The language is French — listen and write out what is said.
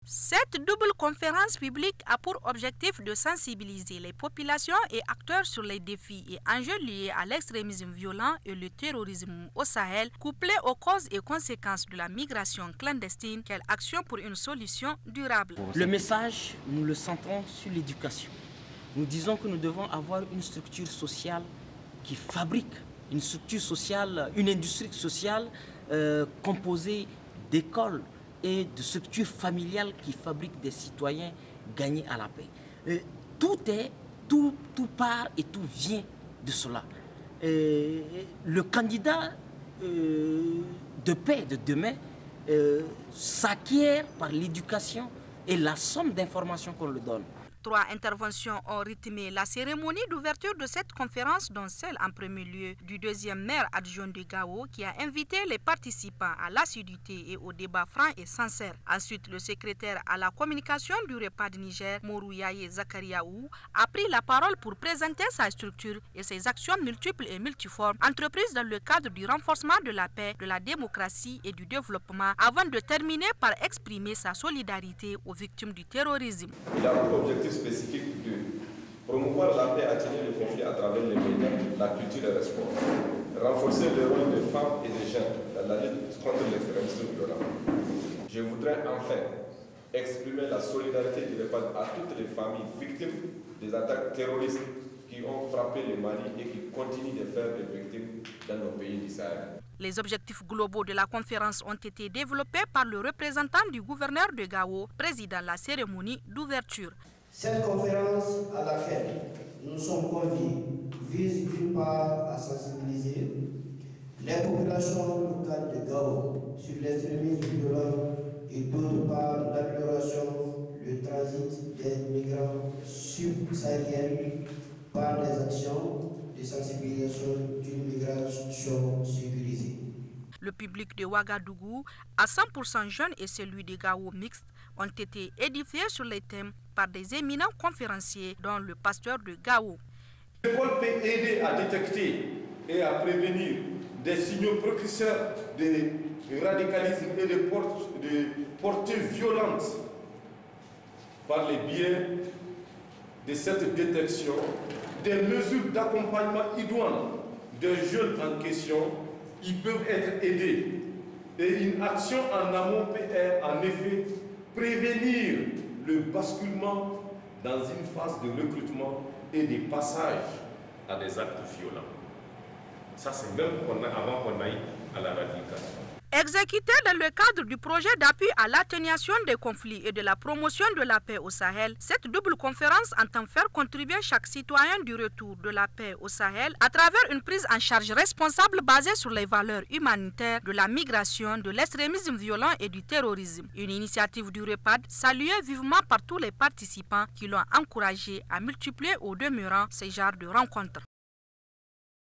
Cette double conférence publique a pour objectif de sensibiliser les populations et acteurs sur les défis et enjeux liés à l'extrémisme violent et le terrorisme au Sahel, couplés aux causes et conséquences de la migration clandestine. Quelle action pour une solution durable? Le message, nous le centrons sur l'éducation. Nous disons que nous devons avoir une structure sociale qui fabrique, une structure sociale, une industrie sociale composée d'écoles et de structures familiales qui fabriquent des citoyens gagnés à la paix. Tout part et tout vient de cela. Le candidat de paix de demain s'acquiert par l'éducation et la somme d'informations qu'on le donne. 3 interventions ont rythmé la cérémonie d'ouverture de cette conférence, dont celle en premier lieu du deuxième maire adjoint de Gao qui a invité les participants à l'assiduité et au débat franc et sincère. Ensuite, le secrétaire à la communication du REPAD Niger, Morouyaye Zakariaou, a pris la parole pour présenter sa structure et ses actions multiples et multiformes entreprises dans le cadre du renforcement de la paix, de la démocratie et du développement, avant de terminer par exprimer sa solidarité aux victimes du terrorisme. Il a pour objectif spécifique de promouvoir la paix, atténuer le conflit à travers les médias, la culture et le sport, renforcer le rôle des femmes et des jeunes dans la lutte contre l'extrémisme violent. Je voudrais enfin exprimer la solidarité du REPAD à toutes les familles victimes des attaques terroristes qui ont frappé le Mali et qui continuent de faire des victimes dans nos pays du Sahel. Les objectifs globaux de la conférence ont été développés par le représentant du gouverneur de Gao, présidant la cérémonie d'ouverture. Cette conférence à laquelle nous sommes conviés vise d'une part à sensibiliser les populations locales de Gao sur l'extrémisme violent et d'autre part l'amélioration, le transit des migrants subsahariens par des actions de sensibilisation d'une migration sécurisée. Le public de Ouagadougou, à 100% jeune, et celui de Gao mixte ont été édifiés sur les thèmes par des éminents conférenciers, dont le pasteur de Gao. L'école peut aider à détecter et à prévenir des signaux précurseurs de radicalisme et de portées violentes par les biais de cette détection, des mesures d'accompagnement idoines des jeunes en question. Ils peuvent être aidés et une action en amont peut en effet prévenir le basculement dans une phase de recrutement et de passage à des actes violents. Ça, c'est même avant qu'on aille à la radicalisation. Exécuté dans le cadre du projet d'appui à l'atténuation des conflits et de la promotion de la paix au Sahel, cette double conférence entend faire contribuer chaque citoyen du retour de la paix au Sahel à travers une prise en charge responsable basée sur les valeurs humanitaires, de la migration, de l'extrémisme violent et du terrorisme. Une initiative du REPAD saluée vivement par tous les participants qui l'ont encouragé à multiplier au demeurant ces genres de rencontres.